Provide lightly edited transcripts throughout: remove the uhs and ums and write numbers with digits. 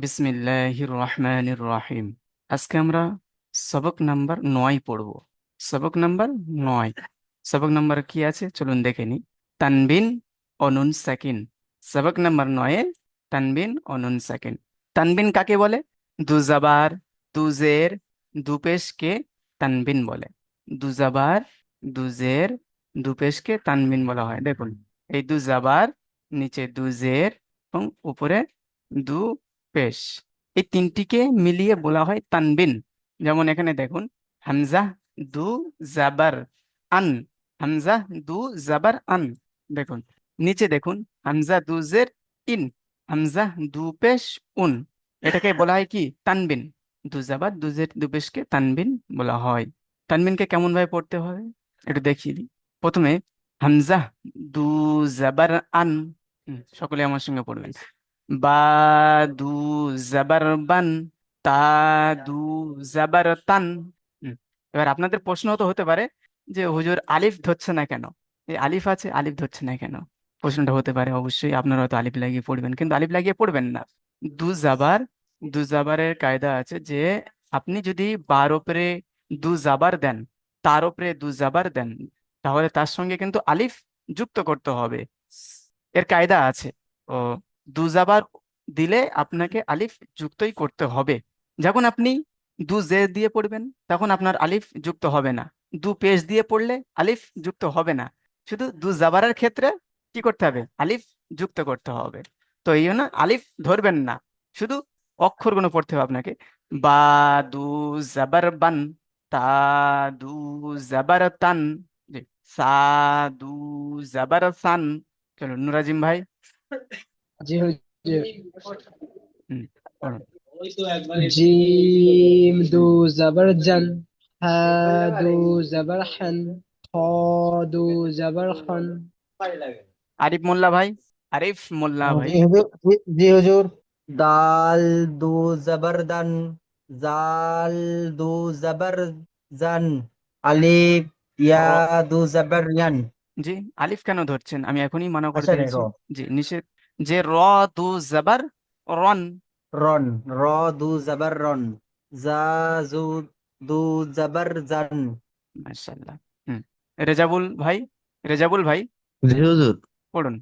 বিসমিল্লাহির রহমানির রহিম। আজকে আমরা সবক নাম্বার 9 পড়ব। সবক নাম্বার 9। সবক নাম্বার কি আছে চলুন দেখে নিই। তানবিন ও নুন সাকিন। সবক নাম্বার 9 এ তানবিন ও নুন সাকিন। তানবিন কাকে বলে? দু জাবার, দু জের, দু পেশকে তানবিন বলে। দু জাবার, দু জের, দু পেশকে তানবিন বলা হয়। দেখুন, এই দু জাবার, নিচে দু জের এবং উপরে দু পেশ, এই তিনটিকে মিলিয়ে বলা হয় তানবিন। যেমন এখানে দেখুন, হামজা দু জাবার আন, হামজা দু জাবার আন। দেখুন নিচে দেখুন, হামজা দু জের ইন, হামজা দু পেশ উন। এটাকে বলা হয় কি? তানবিন। দু জাবার দু জের দু পেশকে তানবিন বলা হয়। তানবিনকে কেমন ভাবে পড়তে হবে একটু দেখিয়ে দিই। প্রথমে হামজা দু জাবার আন। সকলে আমার সঙ্গে পড়বেন। বা দু জাবার বান, তা দু জাবার তান। হুম, এবার আপনাদের প্রশ্ন তো হতে পারে যে হুজুর আলিফ ধরছে না কেন? এই আলিফ আছে, আলিফ ধরছে না কেন? প্রশ্নটা হতে পারে। অবশ্যই আপনারা হয়তো আলিফ লাগিয়ে পড়বেন, কিন্তু আলিফ লাগিয়ে পড়বেন না। দু জাবার, দু জাবারের কায়দা আছে যে আপনি যদি বার উপরে দু জাবার দেন, তার উপরে দু জাবার দেন, তাহলে তার সঙ্গে কিন্তু আলিফ যুক্ত করতে হবে। এর কায়দা আছে। ও, দু জাবার দিলে আপনাকে আলিফ যুক্তই করতে হবে। যখন আপনি দু জের দিয়ে পড়বেন তখন আপনার আলিফ যুক্ত হবে না। দু পেশ দিয়ে পড়লে আলিফ যুক্ত হবে না। শুধু দু জাবারের ক্ষেত্রে কি করতে হবে? আলিফ যুক্ত করতে হবে। তো এই জন্য আলিফ ধরবেন না, শুধু অক্ষরগুলো পড়তে হবে আপনাকে। বা দু জাবার বান, তা দু জাবার তান, জি, সা দু জাবার সান। চলো নুরাজিম ভাই। জি হুজুর। হুম, পড়ুন। জিম দু জবর জান, হা দু জবর হান, খ দু জবর খন। আরিফ মোল্লা ভাই, আরিফ মোল্লা ভাই। জি হুজুর, জি হুজুর। দাল দু জবর দান, জাল দু জবর জান, আলিফ ইয়া র, দু জবর ইয়ান। জি, আলিফ কেন ধরছেন? আমি এখনই মানা করে আসলে র, দিয়েছি। জি, নিষেধ। যে র দু জাবার রন। রন, র দু জবর রন, জা জু দু জবর জান। মাশাআল্লাহ। হুম, রেজাবুল ভাই, রেজাবুল ভাই জি হুজুর। পড়ুন।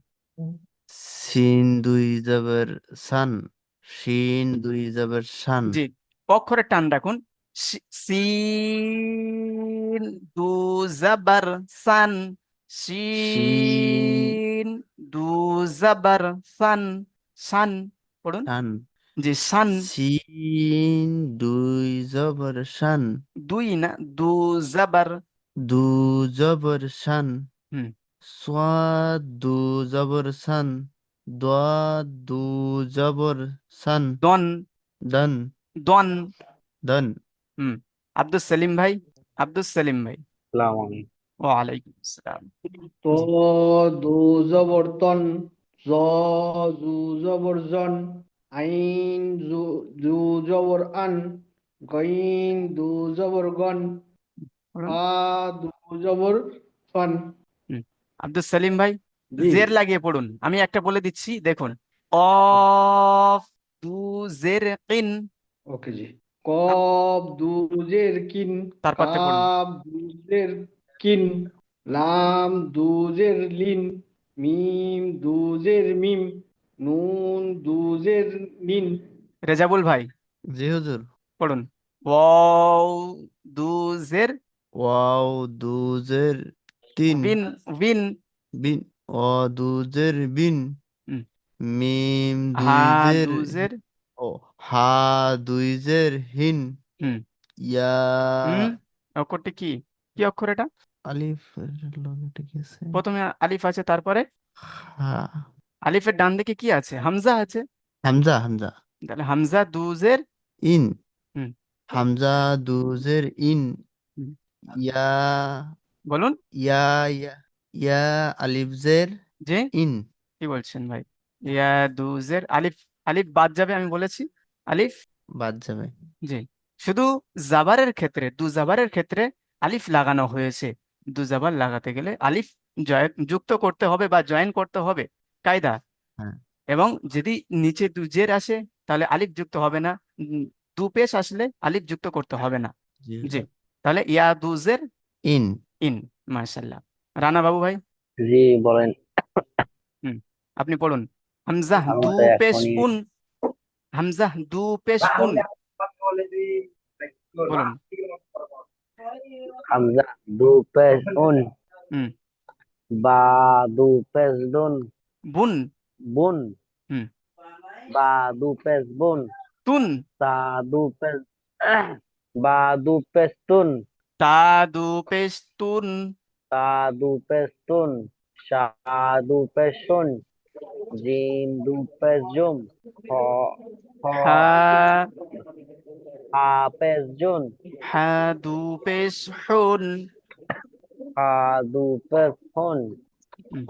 সিন দুই জবর সান, শিন দুই জবর শান। জি, অক্ষরে টান রাখুন। সিন দু জাবার সান, শিন শিন দু জাবার সান, সান পড়ুন। শান, জি, সান। সিন দুই জবর শান, দুই না, দু জাবার। দু জবর শান, হুম, সাদ দু জবর সান, দাদ দু জবর সান, দন, দন, দন। দন। হুম, আব্দুল সেলিম ভাই, আব্দুল সেলিম ভাই। আসসালামু আলাইকুম। ওয়ালাইকুম আসসালাম। তো জি, দু জবর তন, জ জু জবর জন, আইন জু জু জবর আন, গইন দু জবর গন, পড়ুন। ফা দু জবর ফান। হুম, আব্দুল সেলিম ভাই, জি, জের লাগিয়ে পড়ুন। আমি একটা বলে দিচ্ছি, দেখুন। অফ দু জের কিন। ওকে জি। তার- কব দু জের কিন, তারপরতে পড়ুন। কাব দু জের কিন, লাম দু জের লিন, মিম দু জের মিম, নুন দু জের নিন। রেজাবুল ভাই জি হুজুর। পড়ুন। ওয়াও দু জের ওয়াও দু জের তিন, বিন, বিন। বিন, অ দু জের বিন, হুম, মিম হা দুই জের দু জের। ও, হা দুই জের হিন, হুম, ইয়া হুম, অক্ষরটি কি? কি অক্ষর এটা? আলিফ লগে ঠিক আছে। প্রথমে আলিফ আছে, তারপরে হা, আলিফের ডান দিকে কি আছে? হামজা আছে। হামজা, হামজা, তাহলে হামজা দু জের। ইন, হুম, হামজা দু জের ইন, হুম, ইয়া, বলুন। ইয়া, ইয়া, ইয়া আলিফ জের যে ইন। কি বলছেন ভাই? ইয়া দু জের আলিফ, আলিফ বাদ যাবে আমি বলেছি। আলিফ, বাদ যাবে। জি, শুধু জাবারের ক্ষেত্রে, দু জাবারের ক্ষেত্রে আলিফ লাগানো হয়েছে। দু জাবার লাগাতে গেলে আলিফ যুক্ত করতে হবে বা জয়েন করতে হবে, কায়দা। হ্যাঁ। এবং যদি নিচে দু জের আসে তাহলে আলিফ যুক্ত হবে না। দু পেশ আসলে আলিফ যুক্ত করতে হবে না। জি জি, হুজুর। তাহলে ইয়া দুজের ইন। ইন। মাশাল্লাহ। রানা বাবু ভাই, জি বলেন। হুম, আপনি পড়ুন। হামজাহ আমি দু তো পেশ এখনই উন। হামজাহ দু পেশ উন, বলুন। হামজা দু পেশ উন, হুম, বা দু পেশ দুন, বুন। বুন, হুম, বা দু পেশ বুন, তুন। তা দু পেশ বা দু পেশ তুন, তা দু পেশ তুন। তা দু পেশ তুন, শা দু পেশ শুন, জিম দু পেশ জুম, হ হ হা। হা পেশ জুন, হা দু পেশ হুন। হা দু পেশ হুন, হুম, খ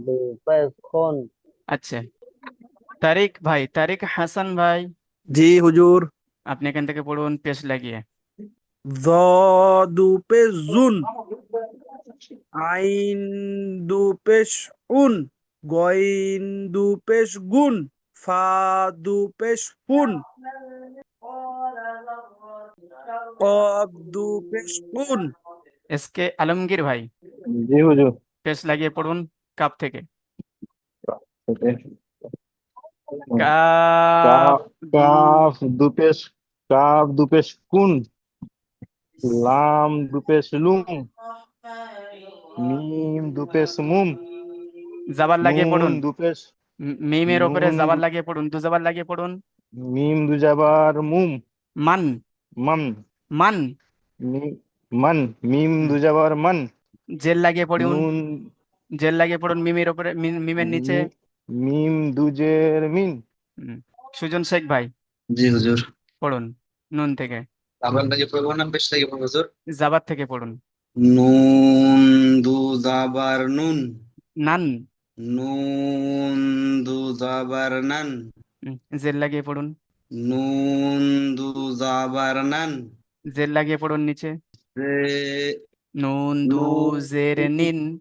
দু পেশ খুন। আচ্ছা, তারিক ভাই, তারিক হাসান ভাই, জি হুজুর। আপনি এখান থেকে পড়ুন পেশ লাগিয়ে। জ দু পেশ জুন, আইন দু পেশ উন, গইন দু পেশ গুন, ফা দু পেশ ফুন, কফ দু পেশ কুন। এসকে আলমগীর ভাই, জি হুজুর। পেশ লাগিয়ে পড়ুন কাপ থেকে। ওকে। কাফ কাফ দু। কাফ দুপেশ, কাফ দুপেশ কুন, লাম দুপেশ লুম, মিম দুপেশ মুম, জাবার লাগিয়ে নুন পড়ুন। দুপেশ, মিমের ওপরে নুন জাবার দু- লাগিয়ে পড়ুন, দু জাবার লাগিয়ে পড়ুন। মিম দুজাবার মুম, মান। মান, মান। মি- মান, মিম হুম, দুজাবার মান, জেল লাগিয়ে পড়ুন। নুন, জেল লাগিয়ে পড়ুন মিমের ওপরে, মিমের নিচে। মি- মিম দুজের মিন। হুম, সুজন শেখ ভাই, জি হুজুর। পড়ুন নুন থেকে। আবার নাকি পড়বো না, বেশ লাগে পড়বো হুজুর। জাবার থেকে পড়ুন। নুন দু জাবার নুন, নান। নুন দু জাবার নান, জেল লাগিয়ে পড়ুন। নুন দু জাবার নান, জেল লাগিয়ে পড়ুন নিচে। রে নুন দু নুন জের নিন।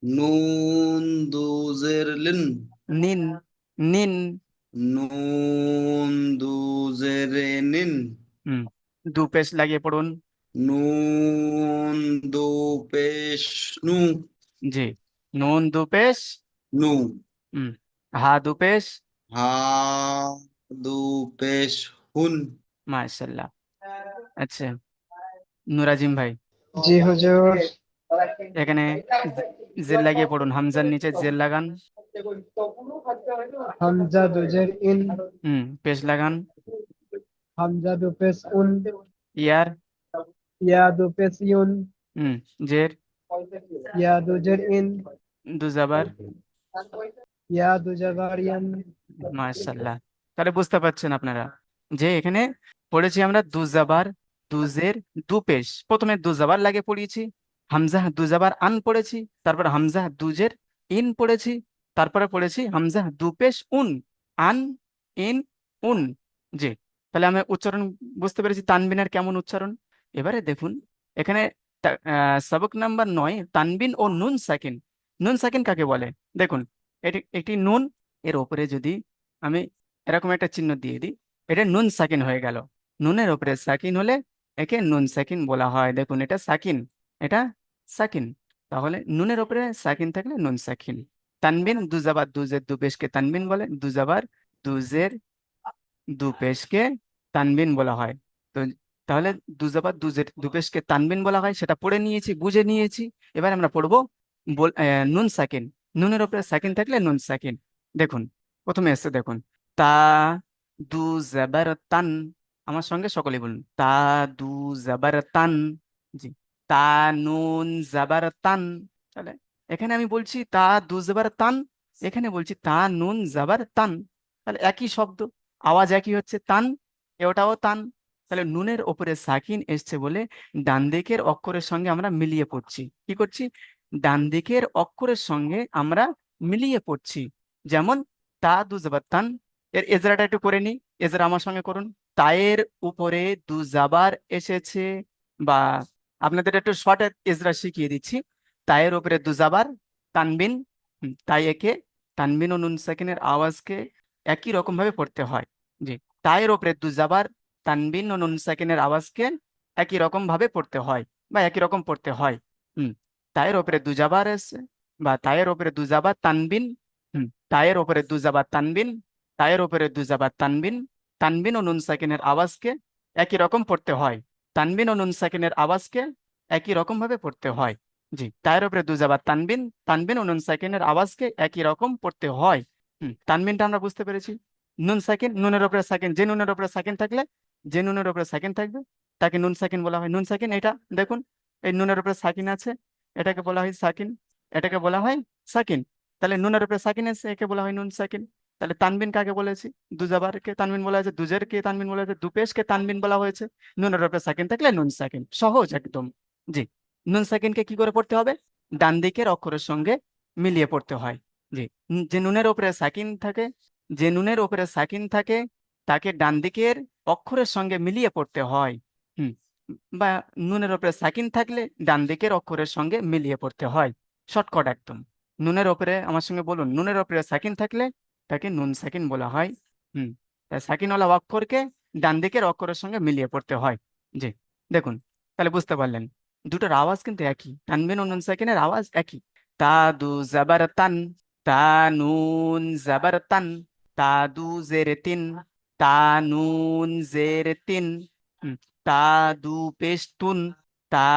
নুন দু জের লিন, নিন। নিন। নুন দু জেরে নিন, হুম, দু পেশ লাগিয়ে পড়ুন। নুন দু পেশ নু, জি, নুন দু পেশ। নু, হুম, হা দু পেশ। হা দু পেশ হুন। মাশাল্লাহ। আচ্ছা, নুরাজিম ভাই, জি হুজুর। এখানে জেল লাগিয়ে পড়ুন, হামজার নিচে জেল লাগান। হামজা দুজের ইন, পেশ লাগান। হামজা দু পেশ উন, ইয়ার। ইয়া দু পেশ ইউন, হুম, জের। ইয়া দুজের ইন, দু জাবার। ইয়া দু জাবার ইয়ান। মাশাল্লাহ। তাহলে বুঝতে পারছেন আপনারা যে এখানে পড়েছি আমরা দু জাবার, দু জের, দু পেশ। প্রথমে দু জাবার লাগে পড়িয়েছি, হামজা দু জাবার আন পড়েছি, তারপর হামজা দু জের ইন পড়েছি, তারপরে পড়েছি হামজা দু পেশ উন। আন, ইন, উন। জি, তাহলে আমি উচ্চারণ বুঝতে পেরেছি তানবিনের কেমন উচ্চারণ। এবারে দেখুন এখানে সবক নাম্বার 9, তানবিন ও নুন সাকিন। নুন সাকিন কাকে বলে? দেখুন, এটি একটি নুন, এর ওপরে যদি আমি এরকম একটা চিহ্ন দিয়ে দিই, এটা নুন সাকিন হয়ে গেল। নুনের ওপরে সাকিন হলে একে নুন সাকিন বলা হয়। দেখুন, এটা সাকিন, এটা সাকিন। তাহলে নুনের ওপরে সাকিন থাকলে নুন সাকিন। তানবিন দু জাবার দু জের দু পেশকে তানবিন বলে, দু জাবার দু জের দু পেশকে তানবিন বলা হয়। তো তাহলে দু জাবার দু জের দু পেশকে তানবিন বলা হয়, সেটা পড়ে নিয়েছি, বুঝে নিয়েছি। এবার আমরা পড়বো নুন সাকিন। নুনের উপরে সাকিন থাকলে নুন সাকিন। দেখুন, প্রথমে এসে দেখুন, তা দু জাবার তান। আমার সঙ্গে সকলেই বলুন, তা দু জাবার তান। জি, তা নুন জাবার তান। তাহলে এখানে আমি বলছি তা দু জাবার তান, এখানে বলছি তা নুন জাবার তান। তাহলে একই শব্দ, আওয়াজ একই হচ্ছে, তান, ওটাও তান। তাহলে নুনের ওপরে সাকিন এসছে বলে ডান দিকের অক্ষরের সঙ্গে আমরা মিলিয়ে পড়ছি। কি করছি? ডান দিকের অক্ষরের সঙ্গে আমরা মিলিয়ে পড়ছি। যেমন তা দু জাবার তান, এর এজরাটা একটু করে নি। এজরা আমার সঙ্গে করুন। তায়ের উপরে দু জাবার এসেছে, বা আপনাদের একটু শর্ট এজরা শিখিয়ে দিচ্ছি। তায়ের উপরে দু জাবার, তানবিন। তাই একে তানবিন ও নুন সাকিনের আওয়াজকে একই রকম ভাবে পড়তে হয়। জি, তায়ের ওপরে দু জাবার তানবিন ও নুন সাকিনের আওয়াজকে একই রকম ভাবে পড়তে হয় বা একই রকম পড়তে হয়। হুম, তায়ের ওপরে দু জাবার এসে বা তায়ের ওপরে দু জাবার তানবিন। তায়ের ওপরে দু জাবার তানবিন, তায়ের ওপরে দু জাবার তানবিন, তানবিন ও নুন সাকিনের আওয়াজকে একই রকম পড়তে হয়। তানবিন ও নুন সাকিনের আওয়াজকে একই রকম ভাবে পড়তে হয়। জি, তায়ের উপরে দু জাবার তানবিন, তানবিন ও নুন সাকিনের আওয়াজকে একই রকম পড়তে হয়। তানবিনটা আমরা বুঝতে পেরেছি। নুন সাকিন, নুনের উপরে সাকিন, যে নুনের উপরে সাকিন থাকলে, যে নুনের উপরে সাকিন থাকবে তাকে নুন সাকিন বলা হয়। নুন সাকিন এটা দেখুন, এই নুনের উপরে সাকিন আছে, এটাকে বলা হয় সাকিন, এটাকে বলা হয় সাকিন। তাহলে নুনের উপরে সাকিন আছে, একে বলা হয় নুন সাকিন। তাহলে তানবিন কাকে বলেছি? দুজাবারকে তানবিন বলা হয়েছে, দুজেরকে তানবিন বলা হয়েছে, দুপেশকে তানবিন বলা হয়েছে। নুনের উপরে সাকিন থাকলে নুন সাকিন, সহজ একদম। জি, নুন সাকিনকে কি করে পড়তে হবে? ডান দিকের অক্ষরের সঙ্গে মিলিয়ে পড়তে হয়। জি, যে নুনের উপরে সাকিন থাকে, যে নুনের উপরে সাকিন থাকে তাকে ডান দিকের অক্ষরের সঙ্গে মিলিয়ে পড়তে হয়। হুম, বা নুনের উপরে সাকিন থাকলে ডান দিকের অক্ষরের সঙ্গে মিলিয়ে পড়তে হয়। শর্টকাট একদম। নুনের ওপরে আমার সঙ্গে বলুন, নুনের ওপরে সাকিন থাকলে তাকে নুন সাকিন বলা হয়। তাই সাকিনওয়ালা অক্ষরকে ডান দিকের অক্ষরের সঙ্গে মিলিয়ে পড়তে হয়। জি, দেখুন, তাহলে বুঝতে পারলেন দুটোর আওয়াজ কিন্তু একই, তানবিন ও নুন সাকিনের আওয়াজ একই। তা দু জাবার তান, তা নুন জাবার তান, তা দু জের তিন, তা নুন জের তিন। হুম, তা দু পেশ তুন, তা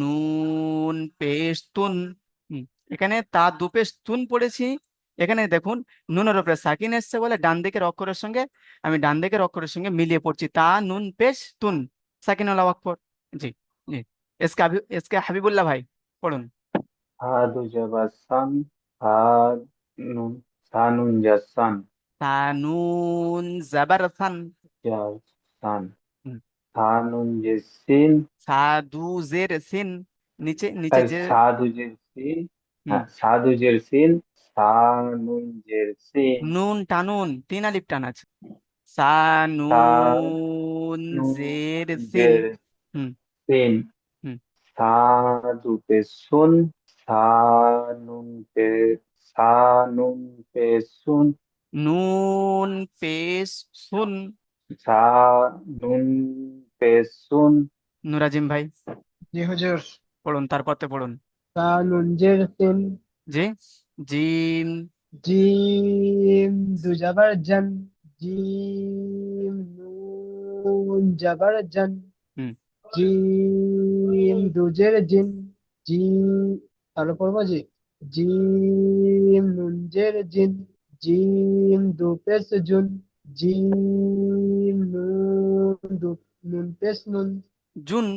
নুন পেশ তুন। হুম, এখানে তা দু পেশ তুন পড়েছি। এখানে দেখুন, নুনের উপরে সাকিন এসছে বলে ডান দিকের অক্ষরের সঙ্গে আমি ডান দিকের অক্ষরের সঙ্গে মিলিয়ে পড়ছি, তা নুন পেশ তুন, সাকিনুল্লাহ অক্ষর। জি, জি। এসকে হাবিবুল্লাহ ভাই পড়ুন। হা দু জাবার সান, হা নুন, সা নুন জাসান, তা নুন জাবার সান। জাসান, হুম, সা নুন জেসিন, সাদু জের সিন, নিচে নিচে যে। সা দু জের সিন, হুম, হ্যাঁ সা দু জের সিন, সা নুন জের সিন, নুন টানুন, তিন আলিফ টান আছে। সা সা নুন নুন জের সিন। জের হুম, সিন, হুম, সা দু পেশ সুন, সা নুন পে, সা নুন পেশ সুন, নুন পেশ সুন। সা নুন পেশ সুন, নুরাজিম ভাই জি হুজুর। পড়ুন, তারপরে পড়ুন। তা নুন জের তিন, জি, জিম। জিম দু জাবার জান, জিম নুন জাবার জান, হুম, জিম দু জের জিন, জি আরো পড়বো জি, জিম নুন জের জিন, জিম দু পেশ জুন, জিম নুন পেশ নুন, জুন।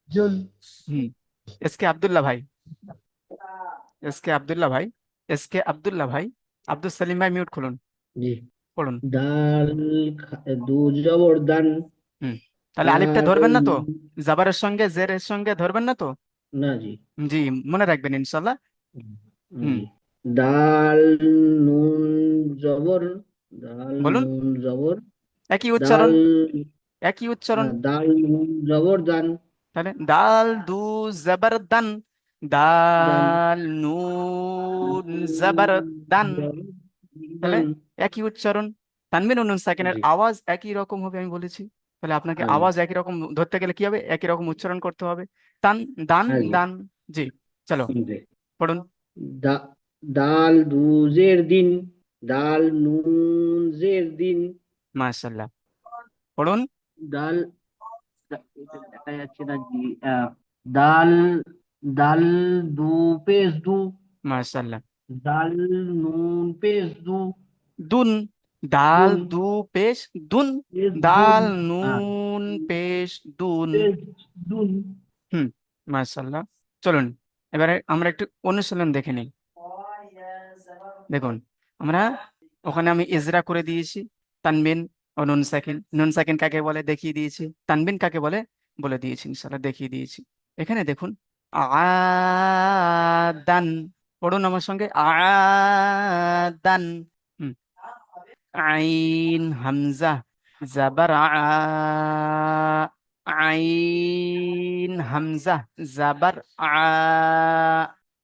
জুন। হুম, এসকে আব্দুল্লাহ ভাই, এসকে আব্দুল্লাহ ভাই, এসকে আব্দুল্লাহ ভাই, আব্দুল সালিম ভাই মিউট খুলুন, জি, পড়ুন। দাল দু জবর দান, হুম, তাহলে আলিফটা দাল ধরবেন না তো? জাবারের সঙ্গে জেরের সঙ্গে ধরবেন না তো? না জি, জি, মনে রাখবেন ইনশাল্লাহ। হুম, জি, দাল নুন জবর, দাল বলুন। নুন জবর, একই দাল উচ্চারণ, একই উচ্চারণ। দাল নুন জবর দান, তাহলে দাল দু জবর দান, দান দাল নুন জবর দান। তাহলে দান, একই উচ্চারণ। তানবিন ও নুন সাকিনের জি, আওয়াজ একই রকম হবে আমি বলেছি। তাহলে আপনাকে হ্যাঁ জি, আওয়াজ একই রকম ধরতে গেলে কি হবে? একই রকম উচ্চারণ করতে হবে। তান, দান, হ্যাঁ জি, দান। জি, চলো জি। পড়ুন। দাল দু জের দিন, দাল নুন জের দিন, মাশাল্লাহ, পড়ুন। দাল দেখা যাচ্ছে না জি, দাল দাল দু পেশ দু, মাশাল্লাহ, দাল নুন পেশ দু, দুন, দাল দুন দু পেশ দুন, পেশ দুন, দাল হ্যাঁ, নুন পেশ দুন। পেশ দুন, হুম, মাশাল্লাহ। চলুন, এবারে আমরা একটু অনুশীলন দেখে নিই। দেখুন, আমরা ওখানে আমি ইজরা করে দিয়েছি তানবিন ও নুন সাকিন। নুন সাকিন কাকে বলে দেখিয়ে দিয়েছি, তানবিন কাকে বলে বলে দিয়েছি, ইনশাল্লাহ দেখিয়ে দিয়েছি। এখানে দেখুন, আদান, পড়ুন আমার সঙ্গে, আদান। হুম, আইন হামজা জাবার আইন হামজা জাবার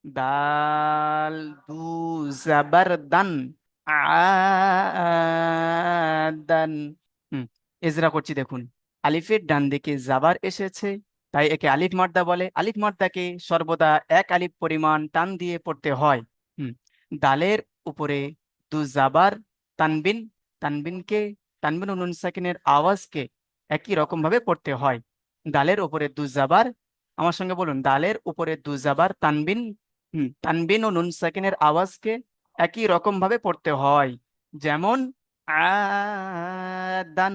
দাল দু জাবার দান, আদান। ইজরা করছি দেখুন, আলিফের ডান দিকে জাবার এসেছে, তাই একে আলিফ মাদ্দা বলে। আলিফ মাদ্দাকে সর্বদা এক আলিফ পরিমাণ টান দিয়ে পড়তে হয়। হুম দালের উপরে দু জাবার তানবিন, তানবিনকে, তানবিন ও নুন সাকিনের আওয়াজকে একই রকম ভাবে পড়তে হয়। দালের উপরে দু জাবার, আমার সঙ্গে বলুন, দালের উপরে দু জাবার তানবিন, তানবিন ও নুন সাকিনের আওয়াজকে একই রকম ভাবে পড়তে হয়। যেমন আদান।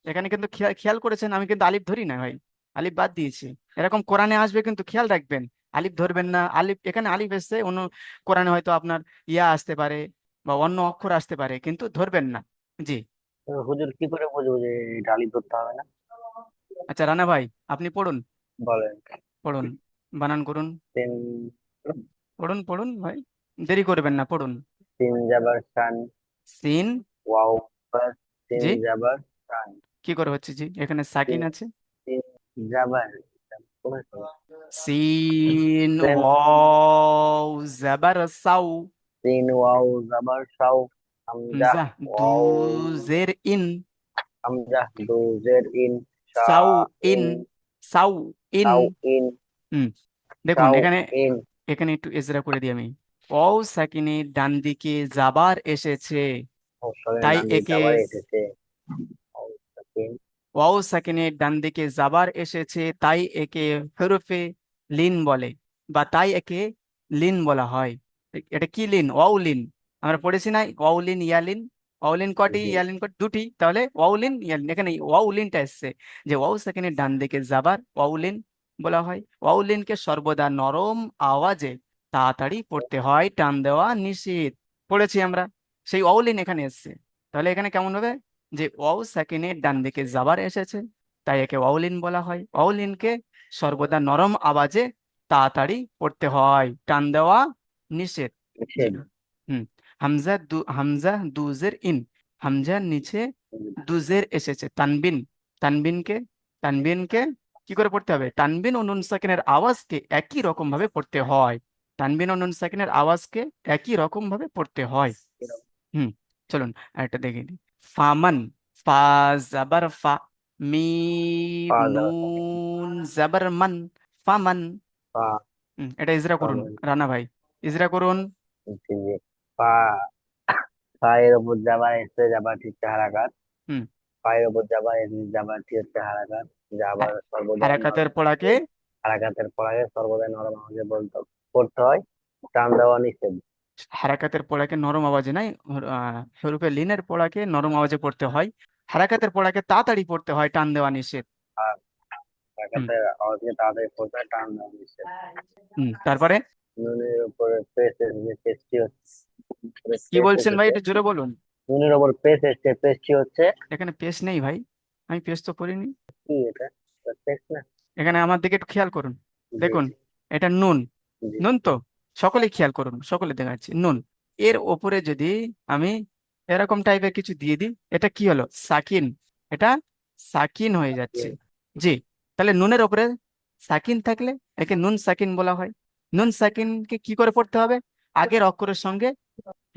এখানে কিন্তু খেয়াল খেয়াল করেছেন, আমি কিন্তু আলিফ ধরি না ভাই, আলিফ বাদ দিয়েছি। এরকম কোরআনে আসবে কিন্তু খেয়াল রাখবেন, আলিফ ধরবেন না। আলিফ এখানে আলিফ এসছে, অন্য কোরআনে হয়তো আপনার ইয়া আসতে পারে বা অন্য অক্ষর আসতে পারে, কিন্তু ধরবেন না। জি। তো হুজুর কি করে বুঝবো যে ডালি ধরতে হবে না? আচ্ছা রানা ভাই, আপনি পড়ুন, বলেন। পড়ুন, বানান করুন, তিন পড়ুন পড়ুন ভাই, দেরি করবেন না, পড়ুন। তিন জাবার শান, সিন। ওয়াও প্লাস তিন জি, জাবার শান, কি করে হচ্ছে জি, এখানে সাকিন তিন আছে। তিন জাবার সিন সেম, ওয়াও জাবার সাউ, তিন ওয়াও জাবার শাও, হামজা হামজা দু ওয়াও, জের ইন, হামজা দু জের ইন, শা সাউ ইন, ইন, সাউ ইন। শাও ইন, হুম দেখুন শাও এখানে, ইন। এখানে একটু এজরা করে দিই আমি। ওয়াও সাকিনের ডান দিকে জাবার এসেছে, ও সরে তাই ডান দিকে একে, আবার এসেছে। ও সাকিন, ওয়াও সাকিনের ডান দিকে জাবার এসেছে, তাই একে হরফে লিন বলে, বা তাই একে লিন বলা হয়। এটা কি লিন? Wow Lin. আমরা পড়েছি না, ওয়াও লিন ইয়ালিন। ওয়াও লিন কটি, জি ইয়ালিন কটি? দুটি। তাহলে ওয়াও লিন ইয়ালিন, এখানে ওয়াও লিনটা এসছে, যে ওয়াও সাকিনের ডান দিকে জাবার ওয়াও লিন বলা হয়। ওয়াও লিনকে সর্বদা নরম আওয়াজে তাড়াতাড়ি পড়তে হয়, টান দেওয়া নিষেধ। পড়েছি আমরা, সেই ওয়াও লিন এখানে এসছে। তাহলে এখানে কেমন হবে, যে ওয়াও সাকিনের ডান দিকে জাবার এসেছে, তাই একে ওয়াউলিন বলা হয়। ওয়াউলিনকে সর্বদা নরম আওয়াজে তাড়াতাড়ি পড়তে হয়, টান দেওয়া নিষেধ। জি। নিষেধ। হুম হামজা দুজের ইন, হামজার নিচে দুজের এসেছে। তানবিন, তানবিনকে, তানবিনকে কি করে পড়তে হবে? তানবিন ও নুন সাকিনের আওয়াজকে একই রকম ভাবে পড়তে হয়। তানবিন ও নুন সাকিনের আওয়াজকে একই রকম ভাবে পড়তে হয়। হুম চলুন আরেকটা দেখে নিই। ফামান, ফা জাবার ফা, মিম পা যাবার নুন জাবার মান, ফামান। পা, এটা ইজরা পা করুন মানে রানা ভাই, ইজরা করুন। জি জি। পা, পায়ের উপর যাবার এসে যাবারটি হচ্ছে হারাকাত, হুম পায়ের উপর যাবার এসে যাবারটি হচ্ছে হারাকাত, যাবার সর্বদাই হারাকাতের নরম পড়াকে, আওয়াজে, হারাকাতের পরে সর্বদাই নরম আওয়াজে বলতে পড়তে হয়, টান দেওয়া নিষেধ। হারাকাতের পড়াকে নরম আওয়াজে নাই, হরফে লিনের পড়াকে নরম আওয়াজে পড়তে হয়। হারাকাতের পড়াকে তাড়াতাড়ি পড়তে হয়, টান দেওয়া নিষেধ। আর হুম হারাকাতের আওয়াজে তাদের পড়তে হয়, টান দেওয়া নিষেধ। তারপরে নুনের উপরে পেশ এসেছে, পেশটি হচ্ছে, কি পেশ বলছেন ভাই, এসেছে, একটু জোরে বলুন। নুনের উপর পেশ এসেছে, পেশটি হচ্ছে এখানে পেশ নেই ভাই, আমি পেশ তো করিনি। কি এটা? পেশ না? এখানে আমার দিকে একটু খেয়াল করুন, জি দেখুন, জি এটা নুন, জি। নুন তো, সকলে খেয়াল করুন, সকলে দেখাচ্ছি নুন। এর ওপরে যদি আমি এরকম টাইপের কিছু দিয়ে দিই, এটা কি হলো? সাকিন। এটা সাকিন হয়ে যাচ্ছে। জি। তাহলে নুনের ওপরে সাকিন থাকলে একে নুন সাকিন বলা হয়। নুন সাকিনকে কি করে পড়তে হবে? আগের অক্ষরের সঙ্গে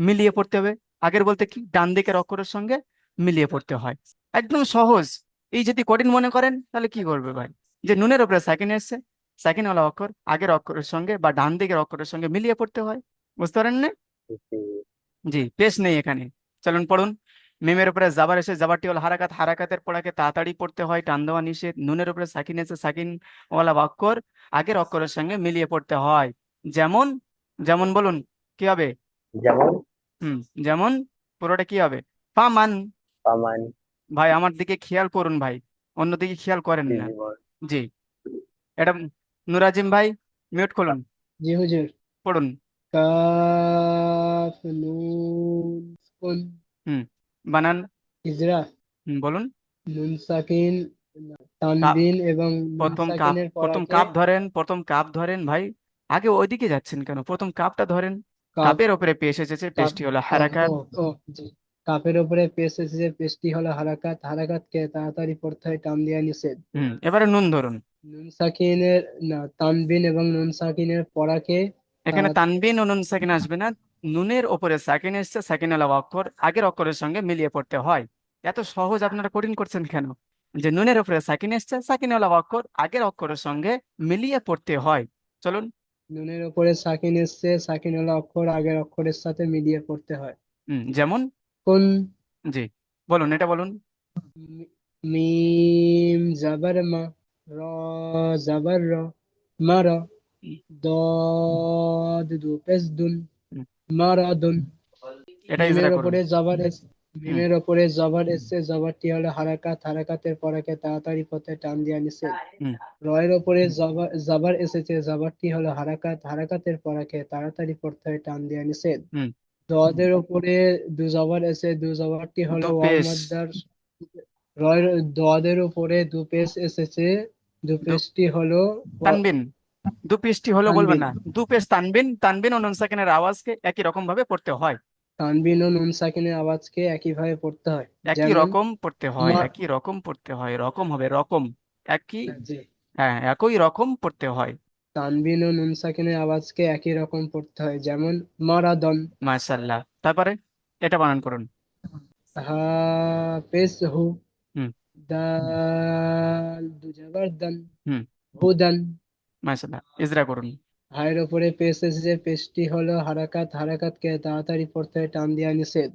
মিলিয়ে পড়তে হবে। আগের বলতে কি, ডান দিকের অক্ষরের সঙ্গে মিলিয়ে পড়তে হয়। একদম সহজ। এই যদি কঠিন মনে করেন তাহলে কি করবে ভাই, যে নুনের উপরে সাকিন এসছে, সাকিনওয়ালা অক্ষর আগের অক্ষরের সঙ্গে বা ডান দিকের অক্ষরের সঙ্গে মিলিয়ে পড়তে হয়। বুঝতে পারেন না? জি। জি, পেশ নেই এখানে। চলুন পড়ুন। মিমের উপরে জাবার এসে, জাবারটি হলো হারাকাত, হারাকাতের পড়াকে তাড়াতাড়ি পড়তে হয়, টান দেওয়া নিষেধ। নুনের উপরে সাকিন এসে, সাকিন ওয়ালা অক্ষর আগের অক্ষরের সঙ্গে মিলিয়ে পড়তে হয়। যেমন, যেমন বলুন, কি হবে? যেমন হুম যেমন, পুরোটা কি হবে? ফামান। পামান। ভাই আমার দিকে খেয়াল করুন ভাই, অন্যদিকে খেয়াল করেন জি না। জি বল। জি। এটা নুরাজিম ভাই, মিউট করুন, জি হুজুর। পড়ুন। কাফ নুন সুকুন, হুম বানান। ইজরা, বলুন। নুন সাকিন, কা- তানবিন এবং নুন প্রথম কাপ, সাকিনের প্রথম পরাকে কাপ ধরেন, প্রথম কাপ ধরেন ভাই। আগে ওইদিকে যাচ্ছেন কেন? প্রথম কাপটা ধরেন। কাপ, কাপের ওপরে পেশ এসেছে, কাপ, পেশটি হলো ও হারাকাত। ও ও জি। কাপের উপরে পেশ এসেছে, পেশটি হলো হারাকাত, হারাকাতকে তাড়াতাড়ি পড়তে হয়, টান দেওয়া নিষেধ। এবারে নুন ধরুন। নুন সাকিনের, না, তানবিন এবং নুন সাকিনের পরাকে এখানে তানবিন ও নুন সাকিন আসবে না, নুনের ওপরে সাকিন এসছে, সাকিনওয়ালা অক্ষর আগের অক্ষরের সঙ্গে মিলিয়ে পড়তে হয়। এত সহজ আপনারা কঠিন করছেন কেন? যে নুনের ওপরে সাকিন এসছে, সাকিনওয়ালা অক্ষর আগের অক্ষরের সঙ্গে মিলিয়ে পড়তে হয়। চলুন। নুনের উপরে সাকিন এসছে, সাকিনওয়ালা অক্ষর আগের অক্ষরের সাথে মিলিয়ে পড়তে হয়। যেমন কোন? জি বলুন, এটা বলুন। মিম জাবার মা, র জাবার র, মার, হুম, দদ দু পেশ দুন, হুম, মারাদুন। এটা ইজরা মিমের করুন। ওপরে জবর এস হুম, মিমের ওপরে জবর এসছে, জবরটি হলো হারাকাত, হারাকাতের পরাকে তাড়াতাড়ি পথে টান দেওয়া নিষেধ। হুম, রয়ের ওপরে জবর এসেছে, জবরটি হলো হারাকাত, হারাকাতের পরাকে তাড়াতাড়ি পড়তে হয়, টান দেওয়া নিষেধ। হুম। দদের ওপরে দু জবর এসে, দু জবরটি হলো দু ওয়াও পেশ। মাদ্দার। রয়ের দদের উপরে দু পেশ এসেছে, দু দু পেশটি হলো তানবিন। দু পেশটি হলো বলবেন তানবিন। না, দু পেশ তানবিন। তানবিন ও নুন সাকিনের আওয়াজকে একই রকম ভাবে পড়তে হয়। তানবিন ও নুন সাকিনের আওয়াজকে একইভাবে পড়তে হয়। একই যেমন রকম পড়তে হয়, মা, একই রকম পড়তে হয়, রকম হবে রকম। একই, জি, হ্যাঁ, একই রকম পড়তে হয়। তানবিন ও নুন সাকিনের আওয়াজকে একই রকম পড়তে হয়। যেমন মারাদন। মাশাআল্লাহ। তারপরে এটা বানান করুন। হা পেশ হু, হুম, দাল দু জবর দান, হুম। হুদান। মাশাআল্লাহ, ইজরা করুন। হায়ের ওপরে পেশ এসেছে, পেশটি হলো হারাকাত, হারাকাতকে তাড়াতাড়ি পড়তে হয়, টান দেওয়া নিষেধ।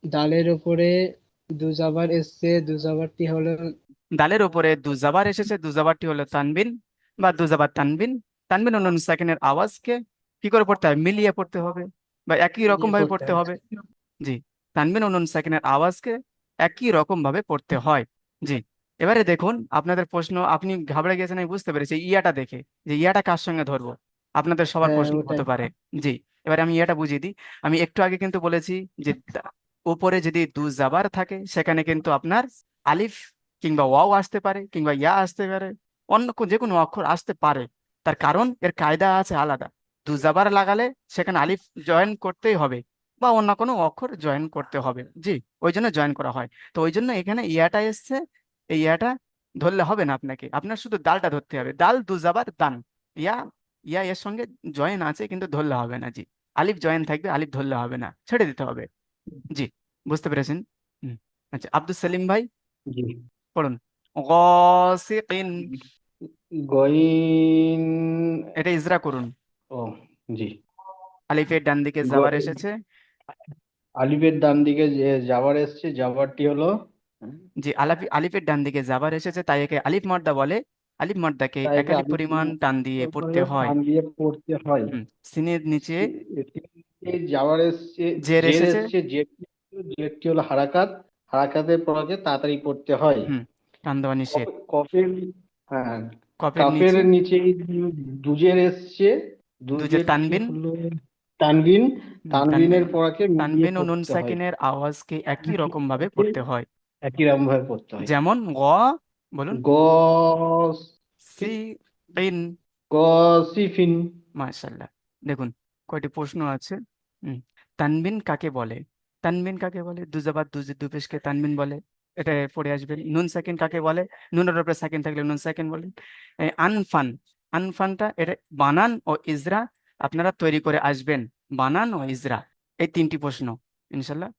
দালের ওপরে দু জবর এসছে, দু জবরটি হলো দালের উপরে দু জাবার এসেছে, দু জাবারটি হলো তানবিন বা দু জাবার তানবিন। তানবিন ও নুন সাকিনের আওয়াজকে কি করে পড়তে হয়? মিলিয়ে পড়তে হবে বা একই রকম নিয়ে ভাবে পড়তে পড়তে হয়। হবে। জি, তানবিন ও নুন সাকিনের আওয়াজকে একই রকম ভাবে পড়তে হয়। জি। এবারে দেখুন আপনাদের প্রশ্ন, আপনি ঘাবড়ে গেছেন আমি বুঝতে পেরেছি ইয়াটা দেখে, যে ইয়াটা কার সঙ্গে ধরবো। আপনাদের সবার হ্যাঁ, প্রশ্ন ওটাই। হতে পারে। জি। এবারে আমি ইয়াটা বুঝিয়ে দিই। আমি একটু আগে কিন্তু বলেছি যে উপরে যদি দু জাবার থাকে সেখানে কিন্তু আপনার আলিফ কিংবা ওয়াও আসতে পারে, কিংবা ইয়া আসতে পারে, অন্য যে কোনো অক্ষর আসতে পারে। তার কারণ এর কায়দা আছে আলাদা। দু জাবার লাগালে সেখানে আলিফ জয়েন করতেই হবে বা অন্য কোনো অক্ষর জয়েন করতে হবে। জি, ওই জন্য জয়েন করা হয়। তো ওই জন্য এখানে ইয়াটা এসছে, এই ইয়াটা ধরলে হবে না আপনাকে, আপনার শুধু দালটা ধরতে হবে। দাল দু জাবার দান। ইয়া, ইয়া এর সঙ্গে জয়েন আছে কিন্তু ধরলে হবে না। জি, আলিফ জয়েন থাকবে, আলিফ ধরলে হবে না, ছেড়ে দিতে হবে। জি, বুঝতে পেরেছেন? হুম। আচ্ছা, আব্দুল সেলিম ভাই জি। পড়ুন। গসিকিন। গইন। এটা ইজরা করুন। ও, জি। আলিফের ডান দিকে জাবার গ- এসেছে। আলিফের ডান দিকে যে জাবার এসছে, জাবারটি হলো, জি, আলিফের ডান দিকে জাবার এসেছে, তাই একে আলিফ মাদ্দা বলে। আলিফ মাদ্দাকে তাই এক একে আলিফ আলিফ পরিমাণ টান দিয়ে পড়তে হয়। টান দিয়ে পড়তে হয়। সিনের নিচে এই জাবার এসছে, জের জের এসেছে। এসছে, জেরটি হলো হারাকাত, হারাকাতের পরে তাড়াতাড়ি পড়তে হয়। হুম, টান দেওয়া নিষেধ। কফের, হ্যাঁ, কফের কাফের নিচে নিচে দুজের এসছে, দুজের দুজেরটি তানবিন। হলো তানবিন, তানবিন, তানবিনের পরাকে মিলিয়ে তানবিন ও নুন পড়তে হয়, সাকিনের আওয়াজকে একই রকম ভাবে পড়তে হয়। একই রকম ভাবে পড়তে হয়। যেমন বলুন। গস সি ইন। গসিফিন। মাশাআল্লাহ। দেখুন কয়টি প্রশ্ন আছে। হুম, তানবিন কাকে বলে? তানবিন কাকে বলে? দুজাবার দুপেশকে তানবিন বলে, এটা পড়ে আসবেন। নুন সাকিন কাকে বলে? নুনের উপরে সাকিন থাকলে নুন সাকিন বলেন। আনফান, আনফানটা এটা বানান ও ইজরা আপনারা তৈরি করে আসবেন। বানান ও ইজরা, এই তিনটি প্রশ্ন ইনশাল্লাহ